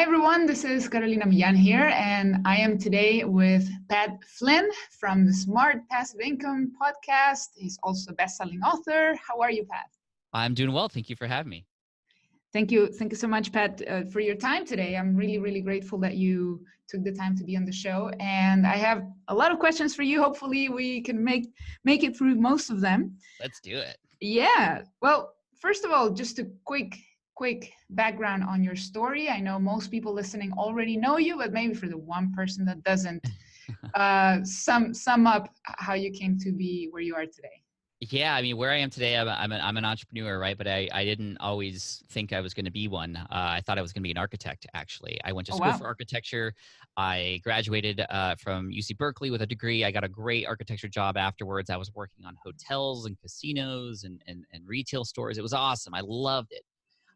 Hi, everyone. This is Carolina Millan here, and I am today with Pat Flynn from the Smart Passive Income podcast. He's also a best-selling author. How are you, Pat? I'm doing well. Thank you for having me. Thank you. Thank you so much, Pat, for your time today. I'm really, really grateful that you took the time to be on the show. And I have a lot of questions for you. Hopefully, we can make it through most of them. Let's do it. Yeah. Well, first of all, just a quick background on your story. I know most people listening already know you, but maybe for the one person that doesn't, sum up how you came to be where you are today. Yeah, I mean, where I am today, I'm an entrepreneur, right? But I didn't always think I was going to be one. I thought I was going to be an architect, actually. I went to school for architecture. I graduated from UC Berkeley with a degree. I got a great architecture job afterwards. I was working on hotels and casinos and retail stores. It was awesome. I loved it.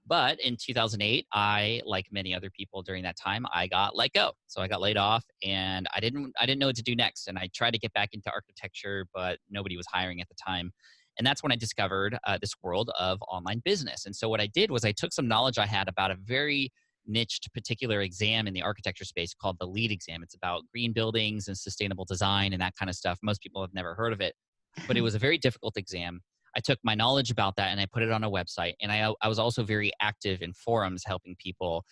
But in 2008, I, like many other people during that time, I got let go. So I got laid off, and I didn't know what to do next. And I tried to get back into architecture, but nobody was hiring at the time. And that's when I discovered this world of online business. And so what I did was I took some knowledge I had about a very niched particular exam in the architecture space called the LEED exam. It's about green buildings and sustainable design and that kind of stuff. Most people have never heard of it, but it was a very difficult exam. I took my knowledge about that and I put it on a website. And I was also very active in forums helping people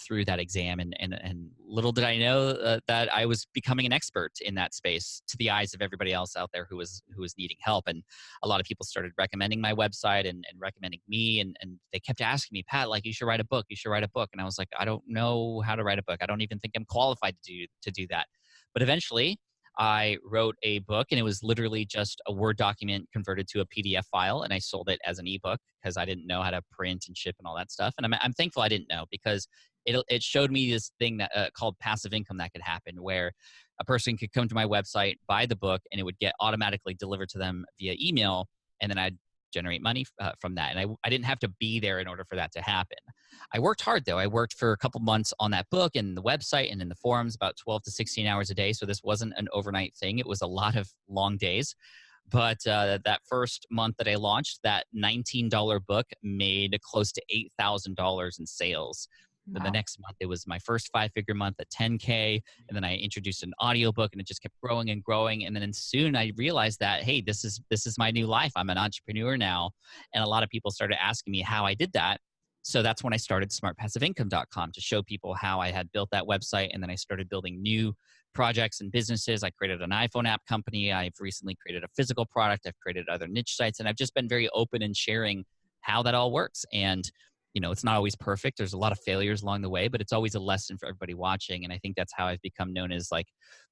through that exam. And little did I know that I was becoming an expert in that space to the eyes of everybody else out there who was needing help. And a lot of people started recommending my website and recommending me. And they kept asking me, Pat, like, you should write a book. You should write a book. And I was like, I don't know how to write a book. I don't even think I'm qualified to do that. But eventually, I wrote a book, and it was literally just a Word document converted to a PDF file, and I sold it as an ebook because I didn't know how to print and ship and all that stuff. And I'm thankful I didn't know, because it showed me this thing that called passive income that could happen, where a person could come to my website, buy the book, and it would get automatically delivered to them via email, and then I'd generate money from that. And I didn't have to be there in order for that to happen. I worked hard, though. I worked for a couple months on that book and the website and in the forums, about 12 to 16 hours a day. So this wasn't an overnight thing. It was a lot of long days. But that first month that I launched, that $19 book made close to $8,000 in sales. Wow. Then the next month, it was my first 5-figure month at 10K. And then I introduced an audiobook, and it just kept growing and growing. And then soon I realized that, hey, this is my new life. I'm an entrepreneur now. And a lot of people started asking me how I did that. So that's when I started smartpassiveincome.com to show people how I had built that website. And then I started building new projects and businesses. I created an iPhone app company. I've recently created a physical product. I've created other niche sites. And I've just been very open in sharing how that all works. And it's not always perfect. There's a lot of failures along the way, but it's always a lesson for everybody watching. And I think that's how I've become known as like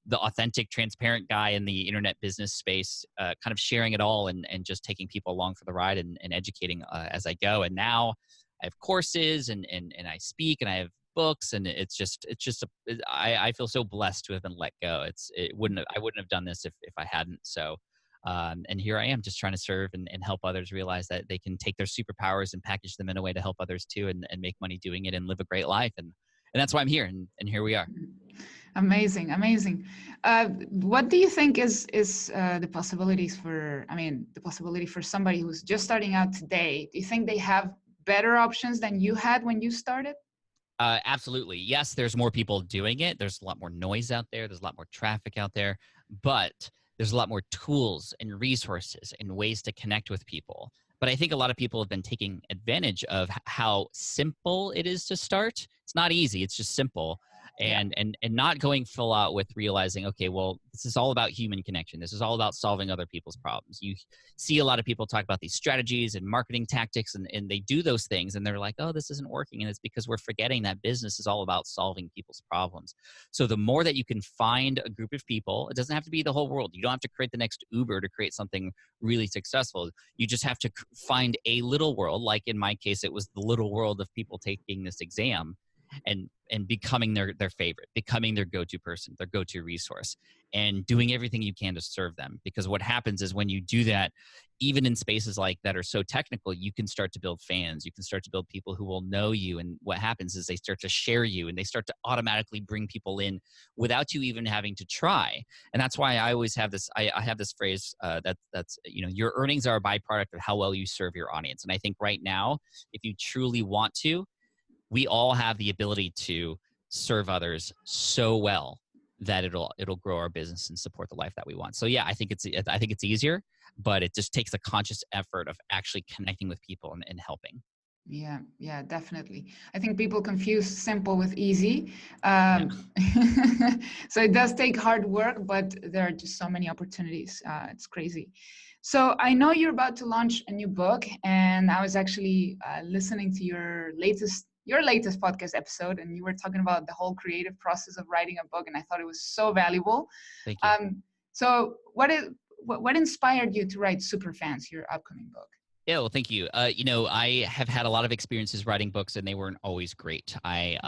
the authentic, transparent guy in the internet business space, kind of sharing it all and just taking people along for the ride and educating as I go. And now I have courses and I speak and I have books, and I feel so blessed to have been let go. I wouldn't have done this if I hadn't. So, and here I am just trying to serve and help others realize that they can take their superpowers and package them in a way to help others too, and make money doing it and live a great life. And that's why I'm here. And here we are. Amazing. What do you think is the possibility for somebody who's just starting out today? Do you think they have better options than you had when you started? Absolutely. Yes, there's more people doing it. There's a lot more noise out there. There's a lot more traffic out there, but there's a lot more tools and resources and ways to connect with people. But I think a lot of people have been taking advantage of how simple it is to start. It's not easy. It's just simple. And not going full out with realizing, okay, well, this is all about human connection. This is all about solving other people's problems. You see a lot of people talk about these strategies and marketing tactics, and they do those things, and they're like, oh, this isn't working. And it's because we're forgetting that business is all about solving people's problems. So the more that you can find a group of people, it doesn't have to be the whole world. You don't have to create the next Uber to create something really successful. You just have to find a little world. Like in my case, it was the little world of people taking this exam and becoming their favorite, becoming their go-to person, their go-to resource, and doing everything you can to serve them. Because what happens is when you do that, even in spaces like that are so technical, you can start to build fans. You can start to build people who will know you. And what happens is they start to share you, and they start to automatically bring people in without you even having to try. And that's why I always have this, I have this phrase that's, your earnings are a byproduct of how well you serve your audience. And I think right now, if you truly want to, we all have the ability to serve others so well that it'll grow our business and support the life that we want. So yeah, I think it's easier, but it just takes a conscious effort of actually connecting with people and helping. Yeah, definitely. I think people confuse simple with easy. So it does take hard work, but there are just so many opportunities. It's crazy. So I know you're about to launch a new book, and I was actually listening to your latest podcast episode, and you were talking about the whole creative process of writing a book, and I thought it was so valuable. Thank you. So what inspired you to write Superfans, your upcoming book? Yeah, well, thank you. I have had a lot of experiences writing books, and they weren't always great. I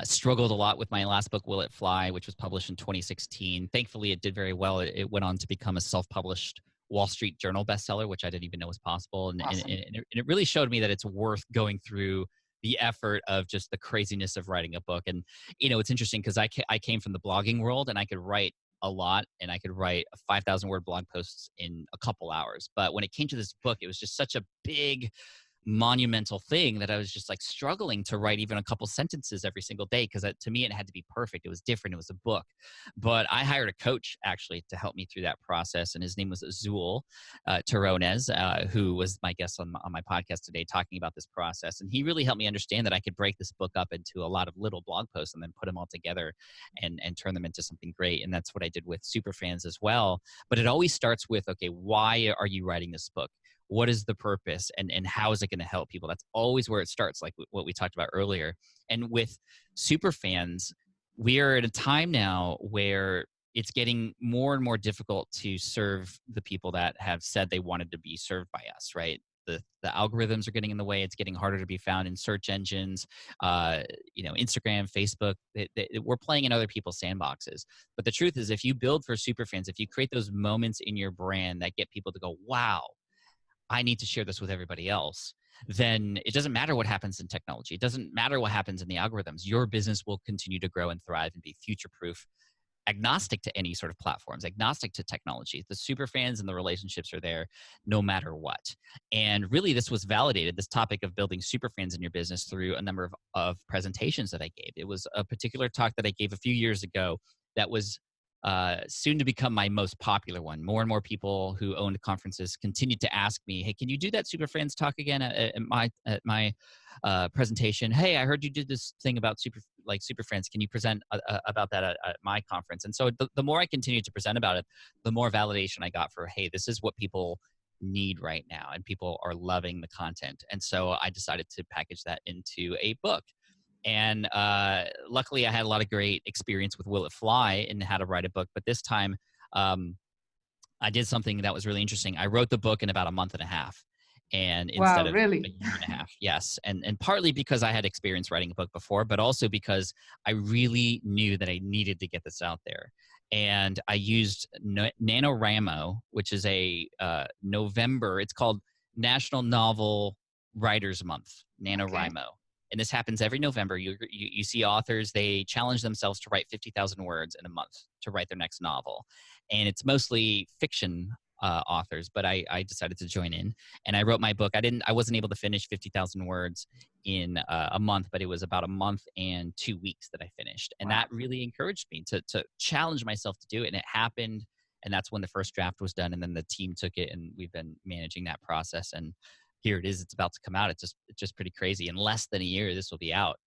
struggled a lot with my last book, Will It Fly, which was published in 2016. Thankfully, it did very well. It went on to become a self-published Wall Street Journal bestseller, which I didn't even know was possible. And, awesome. and it really showed me that it's worth going through the effort of just the craziness of writing a book. And, it's interesting because I came from the blogging world, and I could write a lot, and I could write a 5,000 word blog posts in a couple hours. But when it came to this book, it was just such a big, monumental thing that I was just like struggling to write even a couple sentences every single day, because to me it had to be perfect. It was different. It was a book. But I hired a coach actually to help me through that process, and his name was Azul Terronez, who was my guest on my podcast today talking about this process. And he really helped me understand that I could break this book up into a lot of little blog posts and then put them all together and turn them into something great. And that's what I did with Superfans as well. But it always starts with, okay, why are you writing this book? What is the purpose, and how is it going to help people? That's always where it starts, like what we talked about earlier. And with Superfans, we are at a time now where it's getting more and more difficult to serve the people that have said they wanted to be served by us, right? The algorithms are getting in the way. It's getting harder to be found in search engines, Instagram, Facebook. We're playing in other people's sandboxes. But the truth is, if you build for Superfans, if you create those moments in your brand that get people to go, wow, I need to share this with everybody else, then it doesn't matter what happens in technology. It doesn't matter what happens in the algorithms. Your business will continue to grow and thrive and be future-proof, agnostic to any sort of platforms, agnostic to technology. The Superfans and the relationships are there no matter what. And really, this was validated, this topic of building Superfans in your business, through a number of presentations that I gave. It was a particular talk that I gave a few years ago that was soon to become my most popular one. More and more people who owned conferences continued to ask me, "Hey, can you do that Superfans talk again at my presentation? Hey, I heard you did this thing about Superfans. Can you present about that at my conference?" And so the more I continued to present about it, the more validation I got for, hey, this is what people need right now, and people are loving the content. And so I decided to package that into a book. And luckily, I had a lot of great experience with Will It Fly and how to write a book. But this time, I did something that was really interesting. I wrote the book in about a month and a half. And instead of really? a year and a half, yes. And partly because I had experience writing a book before, but also because I really knew that I needed to get this out there. And I used NaNoWriMo, which is a November, it's called National Novel Writers Month, NaNoWriMo. Okay. And this happens every November. You see authors, they challenge themselves to write 50,000 words in a month to write their next novel. And it's mostly fiction authors, but I decided to join in. And I wrote my book. I wasn't able to finish 50,000 words in a month, but it was about a month and 2 weeks that I finished. And that really encouraged me to challenge myself to do it. And it happened. And that's when the first draft was done. And then the team took it, and we've been managing that process. And here it is. It's about to come out. It's just pretty crazy. In less than a year, this will be out.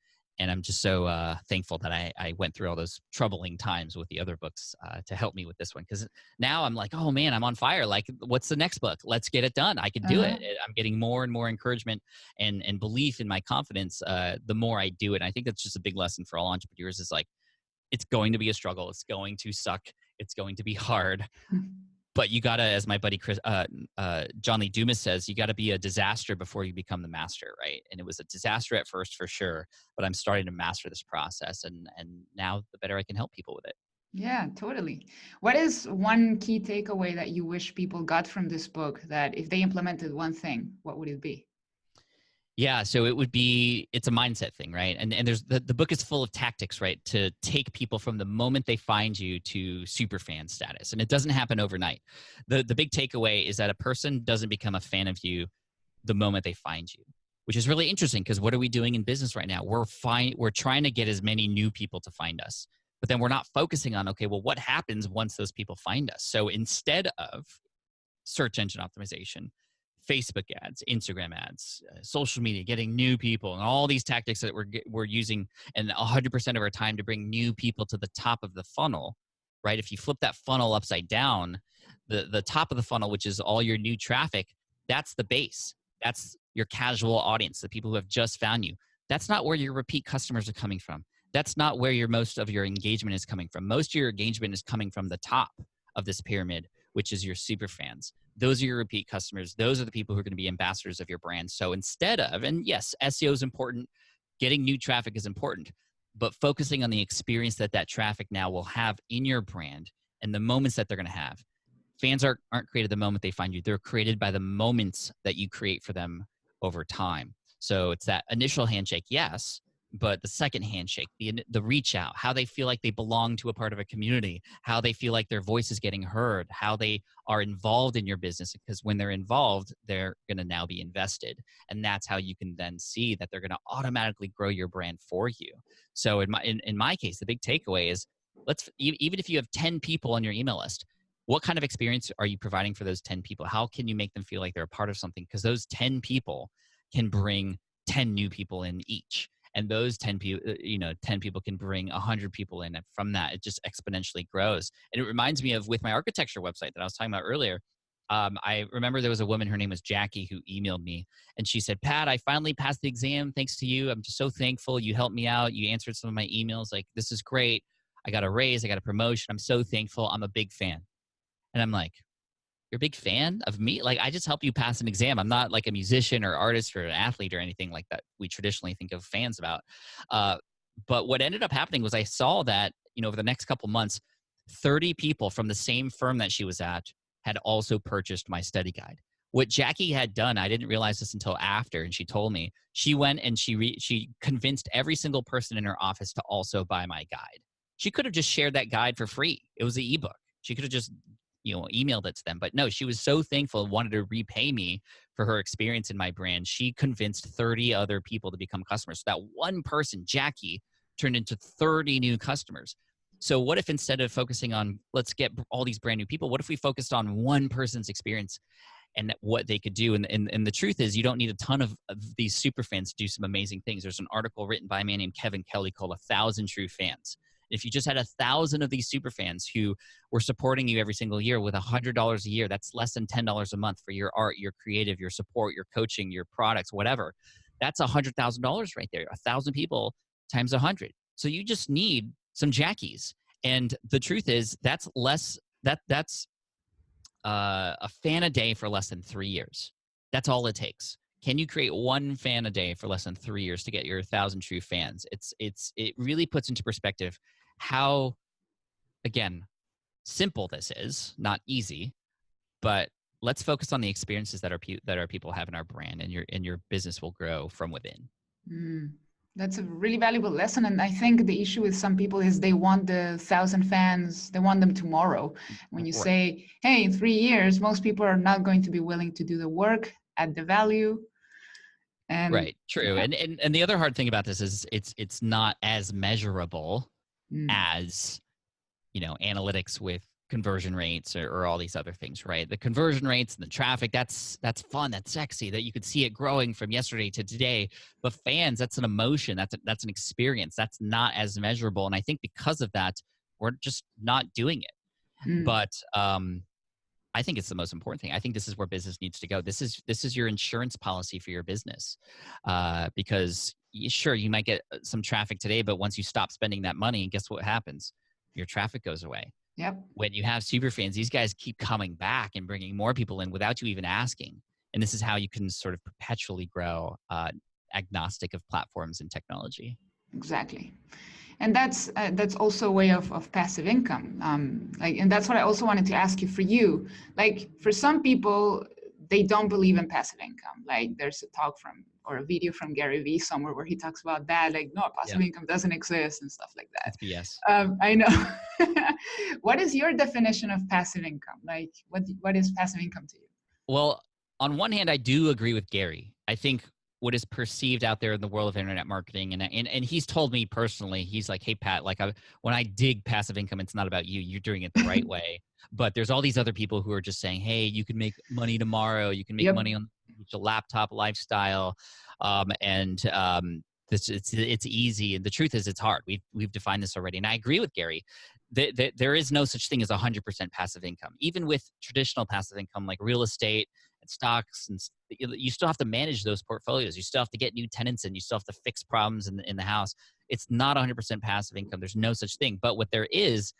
And I'm just so thankful that I went through all those troubling times with the other books to help me with this one. Because now I'm like, oh man, I'm on fire. Like, what's the next book? Let's get it done. I can do it. I'm getting more and more encouragement and belief in my confidence the more I do it. And I think that's just a big lesson for all entrepreneurs, is like, it's going to be a struggle. It's going to suck. It's going to be hard. But you gotta, as my buddy John Lee Dumas says, you gotta be a disaster before you become the master, right? And it was a disaster at first for sure, but I'm starting to master this process, and now the better I can help people with it. Yeah, totally. What is one key takeaway that you wish people got from this book, that if they implemented one thing, what would it be? Yeah, so it's a mindset thing, right? And there's the book is full of tactics, right, to take people from the moment they find you to super fan status. And it doesn't happen overnight. The big takeaway is that a person doesn't become a fan of you the moment they find you, which is really interesting because what are we doing in business right now? We're trying to get as many new people to find us, but then we're not focusing on, okay, well, what happens once those people find us? So instead of search engine optimization, Facebook ads, Instagram ads, social media, getting new people, and all these tactics that we're using, and 100% of our time to bring new people to the top of the funnel, right? If you flip that funnel upside down, the top of the funnel, which is all your new traffic, that's the base. That's your casual audience, the people who have just found you. That's not where your repeat customers are coming from. That's not where most of your engagement is coming from. Most of your engagement is coming from the top of this pyramid, which is your super fans. Those are your repeat customers. Those are the people who are going to be ambassadors of your brand. So instead of, and yes, SEO is important, getting new traffic is important, but focusing on the experience that traffic now will have in your brand and the moments that they're going to have. Fans aren't created the moment they find you. They're created by the moments that you create for them over time. So it's that initial handshake, yes, but the second handshake, the reach out, how they feel like they belong to a part of a community, how they feel like their voice is getting heard, how they are involved in your business, because when they're involved, they're going to now be invested. And that's how you can then see that they're going to automatically grow your brand for you. So in my case, the big takeaway is, even if you have 10 people on your email list, what kind of experience are you providing for those 10 people? How can you make them feel like they're a part of something? Because those 10 people can bring 10 new people in each. And those 10 people, 10 people can bring 100 people in. And from that, it just exponentially grows. And it reminds me of with my architecture website that I was talking about earlier. I remember there was a woman, her name was Jackie, who emailed me. And she said, Pat, I finally passed the exam thanks to you. I'm just so thankful. You helped me out. You answered some of my emails. Like, this is great. I got a raise. I got a promotion. I'm so thankful. I'm a big fan. And I'm like, you're a big fan of me? Like, I just helped you pass an exam. I'm not like a musician or artist or an athlete or anything like that we traditionally think of fans about. But what ended up happening was I saw that, over the next couple months, 30 people from the same firm that she was at had also purchased my study guide. What Jackie had done, I didn't realize this until after, and she told me, she went and she convinced every single person in her office to also buy my guide. She could have just shared that guide for free. It was an ebook. She could have just emailed it to them. But no, she was so thankful and wanted to repay me for her experience in my brand. She convinced 30 other people to become customers. So that one person, Jackie, turned into 30 new customers. So what if instead of focusing on, let's get all these brand new people, what if we focused on one person's experience and what they could do? And the truth is, you don't need a ton of these super fans to do some amazing things. There's an article written by a man named Kevin Kelly called 1,000 True Fans. If you just had 1,000 of these super fans who were supporting you every single year with $100 a year, that's less than $10 a month for your art, your creative, your support, your coaching, your products, whatever. That's $100,000 right there. 1,000 people times 100. So you just need some Jackies. And the truth is, that's a fan a day for less than 3 years. That's all it takes. Can you create one fan a day for less than 3 years to get your 1,000 true fans? It really puts into perspective how, again, simple this is, not easy, but let's focus on the experiences that our people have in our brand, and your business will grow from within. That's a really valuable lesson. And I think the issue with some people is they want the 1,000 fans, they want them tomorrow. When you say, hey, in 3 years, most people are not going to be willing to do the work, add the value. And right, true. Yeah. And the other hard thing about this is it's not as measurable as, analytics with conversion rates or all these other things, right? The conversion rates and the traffic, that's fun, that's sexy, that you could see it growing from yesterday to today. But fans, that's an emotion, that's an experience. That's not as measurable. And I think because of that, we're just not doing it. But I think it's the most important thing. I think this is where business needs to go. This is your insurance policy for your business, because sure, you might get some traffic today, but once you stop spending that money, guess what happens? Your traffic goes away. Yep. When you have super fans, these guys keep coming back and bringing more people in without you even asking. And this is how you can sort of perpetually grow, agnostic of platforms and technology. Exactly. And that's also a way of passive income. And that's what I also wanted to ask you for you. Like, for some people, they don't believe in passive income. Like, there's a talk or a video from Gary Vee somewhere where he talks about that. Like, no, passive income doesn't exist and stuff like that. That's BS. I know. What is your definition of passive income? Like, what is passive income to you? Well, on one hand, I do agree with Gary. I think what is perceived out there in the world of internet marketing. And he's told me personally, he's like, hey, Pat, like when I dig passive income, it's not about you. You're doing it the right way. But there's all these other people who are just saying, hey, you can make money tomorrow. You can make money on the laptop lifestyle. It's easy. And the truth is it's hard. We've defined this already. And I agree with Gary. There is no such thing as 100% passive income. Even with traditional passive income like real estate and stocks, and you still have to manage those portfolios. You still have to get new tenants in. You still have to fix problems in the house. It's not 100% passive income. There's no such thing. But what there is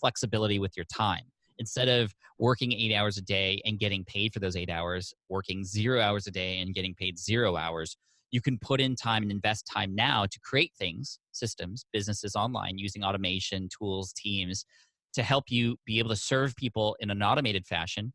flexibility with your time. Instead of working 8 hours a day and getting paid for those 8 hours, working 0 hours a day and getting paid 0 hours, you can put in time and invest time now to create things, systems, businesses online using automation, tools, teams to help you be able to serve people in an automated fashion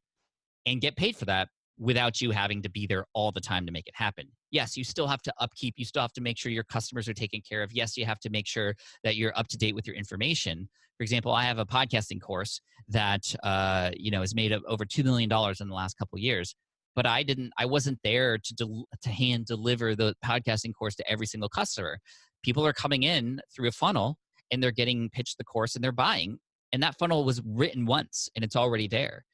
and get paid for that without you having to be there all the time to make it happen. Yes, you still have to upkeep. You still have to make sure your customers are taken care of. Yes, you have to make sure that you're up to date with your information. For example, I have a podcasting course that has made over $2 million in the last couple of years. But I wasn't there to hand deliver the podcasting course to every single customer. People are coming in through a funnel and they're getting pitched the course and they're buying. And that funnel was written once and it's already there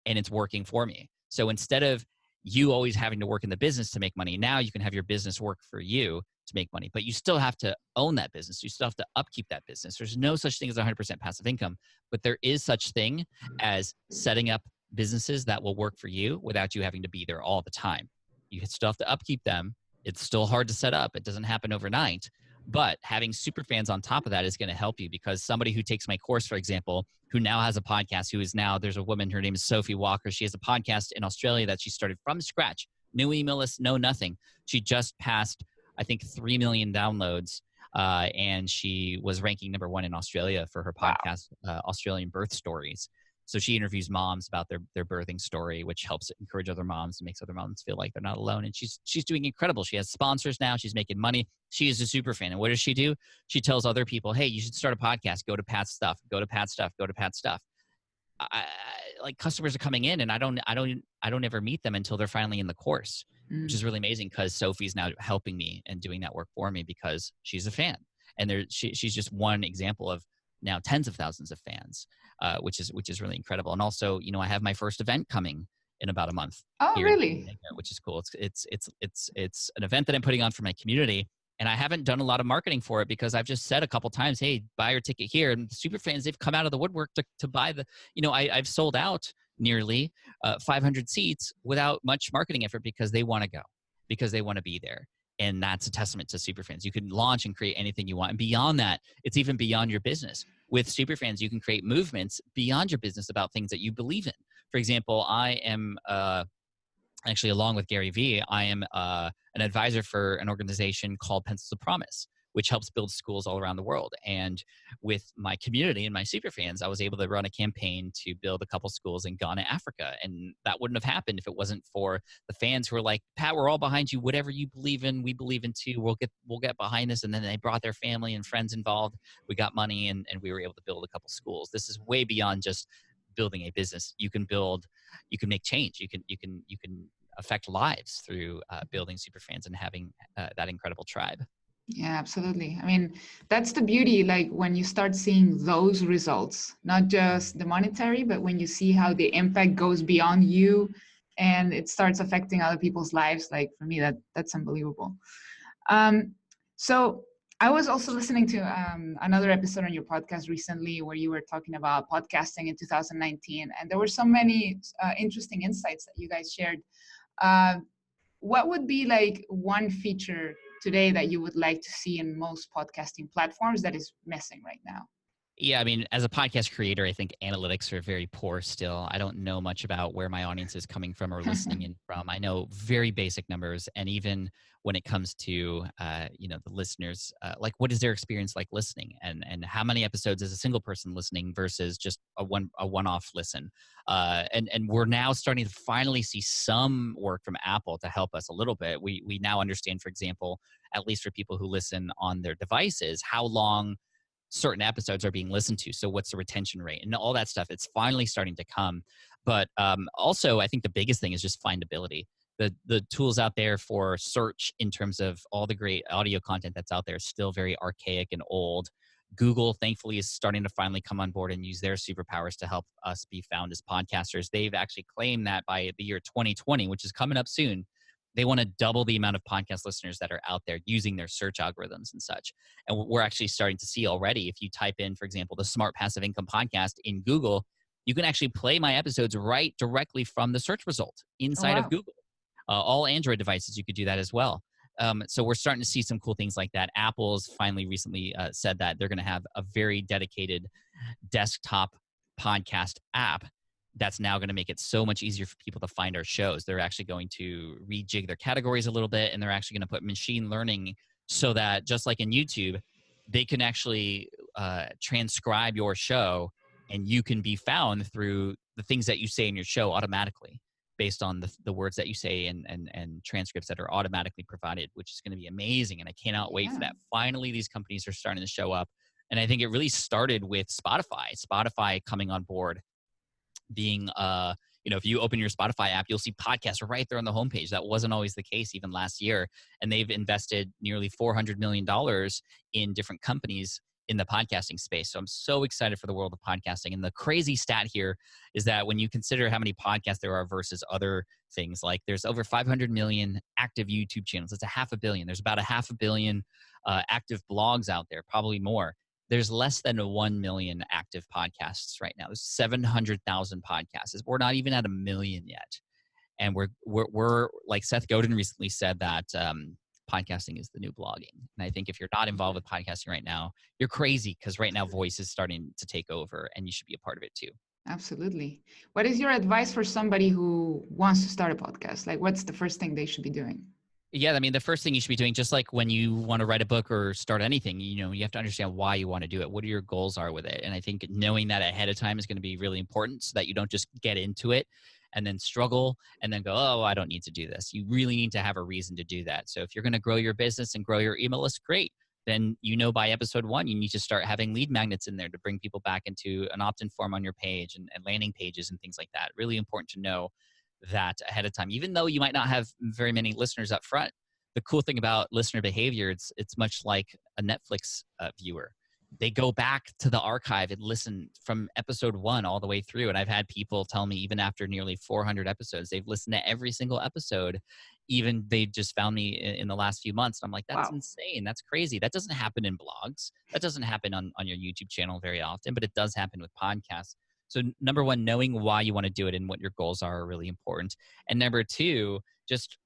and it's working for me. So instead of you always having to work in the business to make money, now you can have your business work for you to make money. But you still have to own that business. You still have to upkeep that business. There's no such thing as 100% passive income, but there is such thing as setting up businesses that will work for you without you having to be there all the time. You still have to upkeep them. It's still hard to set up. It doesn't happen overnight. But having super fans on top of that is going to help you, because somebody who takes my course, for example, who now has a podcast, there's a woman, her name is Sophie Walker. She has a podcast in Australia that she started from scratch. No email list, no nothing. She just passed, I think, 3 million downloads. And she was ranking #1 in Australia for her podcast, Australian Birth Stories. So she interviews moms about their birthing story, which helps encourage other moms and makes other moms feel like they're not alone. And she's doing incredible. She has sponsors now. She's making money. She is a super fan. And what does she do? She tells other people, hey, you should start a podcast. Go to Pat's stuff. Go to Pat's stuff. Go to Pat's stuff. Like customers are coming in and I don't ever meet them until they're finally in the course, which is really amazing because Sophie's now helping me and doing that work for me because she's a fan. And she's just one example of now tens of thousands of fans, which is really incredible. And also, I have my first event coming in about a month. Oh, really? Which is cool. It's an event that I'm putting on for my community. And I haven't done a lot of marketing for it because I've just said a couple times, hey, buy your ticket here. And the super fans, they've come out of the woodwork to buy I've sold out nearly 500 seats without much marketing effort because they want to go, because they want to be there. And that's a testament to superfans. You can launch and create anything you want. And beyond that, it's even beyond your business. With superfans, you can create movements beyond your business about things that you believe in. For example, I am actually, along with Gary Vee, I am an advisor for an organization called Pencils of Promise, which helps build schools all around the world. And with my community and my superfans, I was able to run a campaign to build a couple schools in Ghana, Africa. And that wouldn't have happened if it wasn't for the fans who were like, Pat, we're all behind you. Whatever you believe in, we believe in too. We'll get behind this. And then they brought their family and friends involved. We got money and we were able to build a couple schools. This is way beyond just building a business. You can make change. You can affect lives through building superfans and having that incredible tribe. Yeah, absolutely. I mean, that's the beauty, like when you start seeing those results, not just the monetary, but when you see how the impact goes beyond you and it starts affecting other people's lives. Like for me, that's unbelievable. So I was also listening to another episode on your podcast recently where you were talking about podcasting in 2019, and there were so many interesting insights that you guys shared. What would be like one feature today that you would like to see in most podcasting platforms that is missing right now? Yeah, I mean, as a podcast creator, I think analytics are very poor still. I don't know much about where my audience is coming from or listening in from. I know very basic numbers. And even when it comes to, the listeners, like what is their experience like listening, and how many episodes is a single person listening versus just a one-off listen. And we're now starting to finally see some work from Apple to help us a little bit. We now understand, for example, at least for people who listen on their devices, how long certain episodes are being listened to. So what's the retention rate and all that stuff? It's finally starting to come. But also, I think the biggest thing is just findability. the tools out there for search in terms of all the great audio content that's out there is still very archaic and old. Google, thankfully, is starting to finally come on board and use their superpowers to help us be found as podcasters. They've actually claimed that by the year 2020, which is coming up soon, they want to double the amount of podcast listeners that are out there using their search algorithms and such. And we're actually starting to see already, if you type in, for example, the Smart Passive Income Podcast in Google, you can actually play my episodes right directly from the search result inside of Google. All Android devices, you could do that as well. So we're starting to see some cool things like that. Apple's finally recently said that they're going to have a very dedicated desktop podcast app that's now going to make it so much easier for people to find our shows. They're actually going to rejig their categories a little bit, and they're actually going to put machine learning so that just like in YouTube, they can actually transcribe your show, and you can be found through the things that you say in your show automatically, based on the words that you say and transcripts that are automatically provided, which is going to be amazing. And I cannot wait for that. Finally, these companies are starting to show up. And I think it really started with Spotify coming on board, being, if you open your Spotify app, you'll see podcasts right there on the homepage. That wasn't always the case even last year. And they've invested nearly $400 million in different companies in the podcasting space. So I'm so excited for the world of podcasting. And the crazy stat here is that when you consider how many podcasts there are versus other things, like there's over 500 million active YouTube channels. It's 500 million. There's about 500 million active blogs out there, probably more. There's less than 1 million active podcasts right now. There's 700,000 podcasts. We're not even at 1 million yet. And we're like Seth Godin recently said that podcasting is the new blogging. And I think if you're not involved with podcasting right now, you're crazy, because right now voice is starting to take over and you should be a part of it too. Absolutely. What is your advice for somebody who wants to start a podcast? Like, what's the first thing they should be doing? Yeah, I mean, the first thing you should be doing, just like when you want to write a book or start anything, you have to understand why you want to do it. What are your goals are with it? And I think knowing that ahead of time is going to be really important, so that you don't just get into it and then struggle and then go, oh, I don't need to do this. You really need to have a reason to do that. So if you're going to grow your business and grow your email list, great. Then by episode 1, you need to start having lead magnets in there to bring people back into an opt-in form on your page and landing pages and things like that. Really important to know that ahead of time. Even though you might not have very many listeners up front, the cool thing about listener behavior, it's much like a Netflix viewer. They go back to the archive and listen from episode 1 all the way through. And I've had people tell me, even after nearly 400 episodes, they've listened to every single episode. Even they just found me in the last few months. I'm like, that's insane. That's crazy. That doesn't happen in blogs. That doesn't happen on your YouTube channel very often, but it does happen with podcasts. So number 1, knowing why you want to do it and what your goals are really important. And number 2,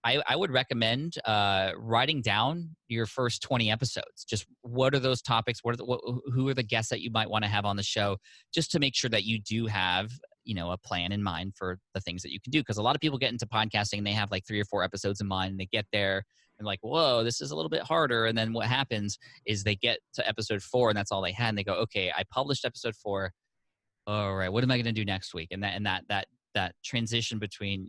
I would recommend writing down your first 20 episodes. Just what are those topics? Who are the guests that you might want to have on the show, just to make sure that you do have a plan in mind for the things that you can do. Because a lot of people get into podcasting and they have like 3 or 4 episodes in mind, and they get there and like, whoa, this is a little bit harder. And then what happens is they get to episode 4 and that's all they had. And they go, okay, I published episode 4. All right, what am I going to do next week? And that transition between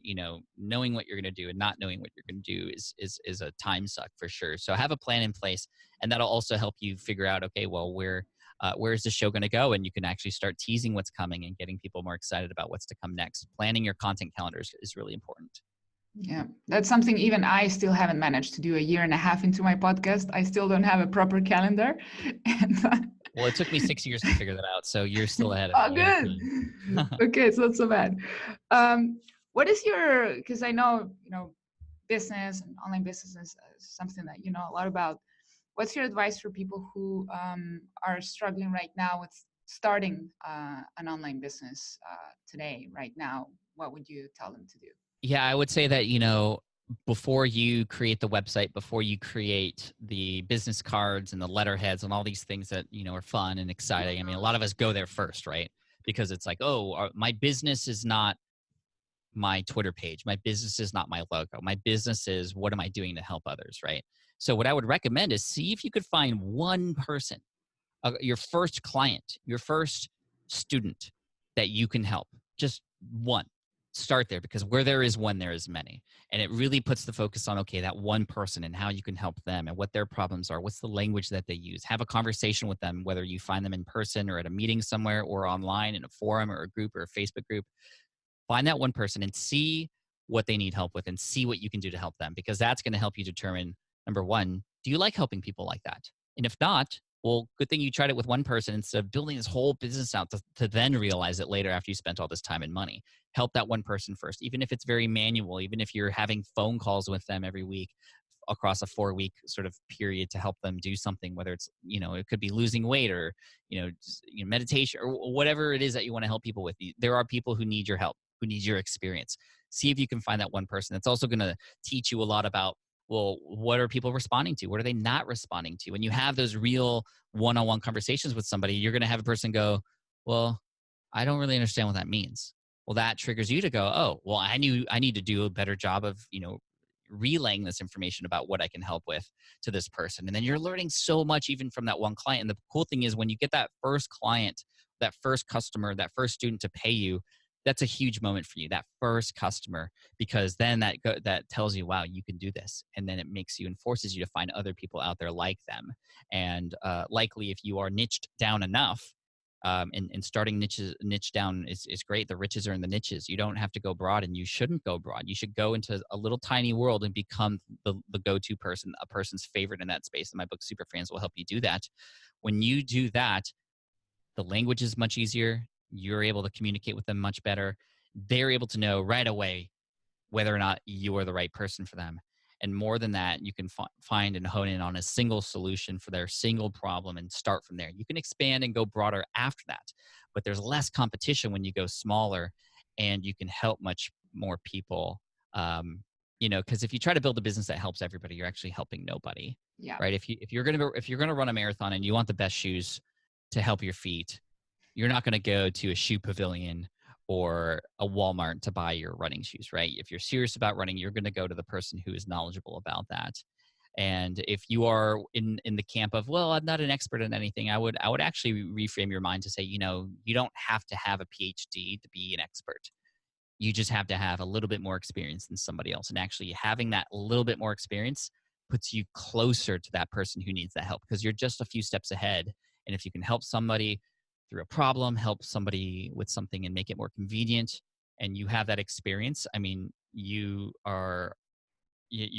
knowing what you're going to do and not knowing what you're going to do is a time suck for sure. So have a plan in place, and that'll also help you figure out, okay, well, where is the show going to go? And you can actually start teasing what's coming and getting people more excited about what's to come next. Planning your content calendars is really important. Yeah, that's something even I still haven't managed to do. 1.5 years into my podcast, I still don't have a proper calendar. Well, it took me 6 years to figure that out, so you're still ahead of me. Oh, good. Okay, it's not so bad. What is your, because I know, business and online business is something that you know a lot about. What's your advice for people who are struggling right now with starting an online business today, right now? What would you tell them to do? Yeah, I would say that, before you create the website, before you create the business cards and the letterheads and all these things that, are fun and exciting. I mean, a lot of us go there first, right? Because it's like, oh, my business is not my Twitter page. My business is not my logo. My business is, what am I doing to help others, right? So what I would recommend is see if you could find one person, your first client, your first student that you can help. Just one. Start there, because where there is one, there is many. And it really puts the focus on, okay, that one person and how you can help them and what their problems are. What's the language that they use? Have a conversation with them, whether you find them in person or at a meeting somewhere or online in a forum or a group or a Facebook group. Find that one person and see what they need help with and see what you can do to help them, because that's going to help you determine, number one, do you like helping people like that? And if not, well, good thing you tried it with one person instead of building this whole business out to then realize it later after you spent all this time and money. Help that one person first, even if it's very manual, even if you're having phone calls with them every week across a 4-week sort of period to help them do something, whether it's, it could be losing weight or, meditation or whatever it is that you want to help people with. There are people who need your help, who need your experience. See if you can find that one person. That's also going to teach you a lot about, well, what are people responding to? What are they not responding to? When you have those real one-on-one conversations with somebody, you're going to have a person go, well, I don't really understand what that means. Well, that triggers you to go, oh, well, I need to do a better job of, relaying this information about what I can help with to this person. And then you're learning so much even from that one client. And the cool thing is when you get that first client, that first customer, that first student to pay you, that's a huge moment for you, that first customer, because then that tells you, wow, you can do this. And then it makes you and forces you to find other people out there like them. And likely if you are niched down enough, and starting niche down is great. The riches are in the niches. You don't have to go broad, and you shouldn't go broad. You should go into a little tiny world and become the go-to person, a person's favorite in that space. And my book, Super Fans, will help you do that. When you do that, the language is much easier. You're able to communicate with them much better. They're able to know right away whether or not you are the right person for them. And more than that, you can find and hone in on a single solution for their single problem and start from there. You can expand and go broader after that, but there's less competition when you go smaller, and you can help much more people. Because if you try to build a business that helps everybody, you're actually helping nobody. Yeah. Right. If you're gonna run a marathon and you want the best shoes to help your feet, you're not going to go to a shoe pavilion or a Walmart to buy your running shoes, right? If you're serious about running, you're going to go to the person who is knowledgeable about that. And if you are in the camp of, well, I'm not an expert in anything, I would actually reframe your mind to say, you don't have to have a PhD to be an expert. You just have to have a little bit more experience than somebody else. And actually having that little bit more experience puts you closer to that person who needs that help, because you're just a few steps ahead. And if you can help somebody through a problem, help somebody with something and make it more convenient, and you have that experience, I mean, you're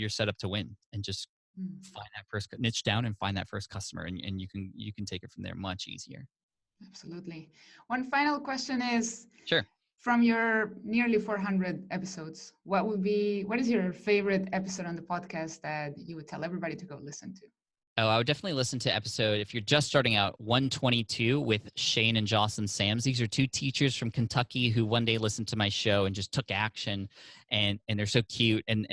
set up to win. And just find that first niche down and find that first customer, and you can take it from there much easier. Absolutely. One final question is, sure, from your nearly 400 episodes, what is your favorite episode on the podcast that you would tell everybody to go listen to? Oh, I would definitely listen to episode, if you're just starting out, 122 with Shane and Jocelyn Sams. These are two teachers from Kentucky who one day listened to my show and just took action, and they're so cute. And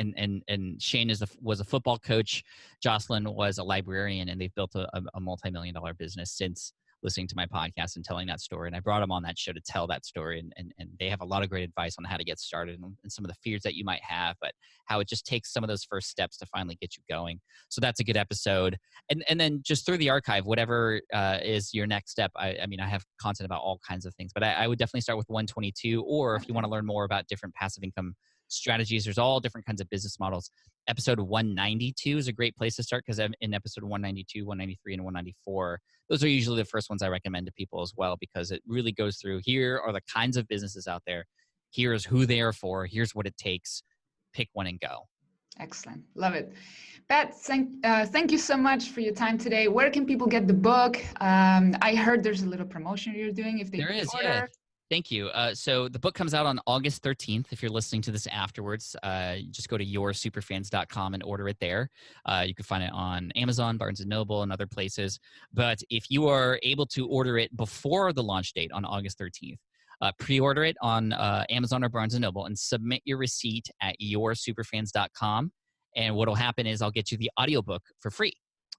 Shane was a football coach. Jocelyn was a librarian, and they've built a multi-million-dollar business since listening to my podcast and telling that story. And I brought them on that show to tell that story. And they have a lot of great advice on how to get started and some of the fears that you might have, but how it just takes some of those first steps to finally get you going. So that's a good episode. And then just through the archive, whatever is your next step. I mean, I have content about all kinds of things, but I would definitely start with 122, or if you want to learn more about different passive income strategies, there's all different kinds of business models. Episode 192 is a great place to start, because in episode 192, 193, and 194, those are usually the first ones I recommend to people as well, because it really goes through, here are the kinds of businesses out there. Here's who they are for. Here's what it takes. Pick one and go. Excellent. Love it. Pat, thank you so much for your time today. Where can people get the book? I heard there's a little promotion you're doing if they order. Yeah. Thank you. So the book comes out on August 13th. If you're listening to this afterwards, just go to yoursuperfans.com and order it there. You can find it on Amazon, Barnes & Noble, and other places. But if you are able to order it before the launch date on August 13th, pre-order it on Amazon or Barnes & Noble and submit your receipt at yoursuperfans.com. And what will happen is I'll get you the audiobook for free.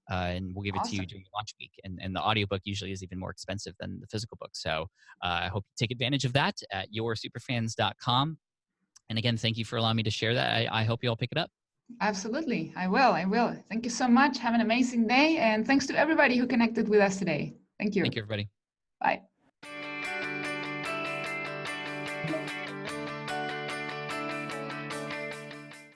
And we'll give it to you during launch week. And the audiobook usually is even more expensive than the physical book. So I hope you take advantage of that at yoursuperfans.com. And again, thank you for allowing me to share that. I hope you all pick it up. Absolutely. I will. Thank you so much. Have an amazing day. And thanks to everybody who connected with us today. Thank you. Thank you, everybody. Bye.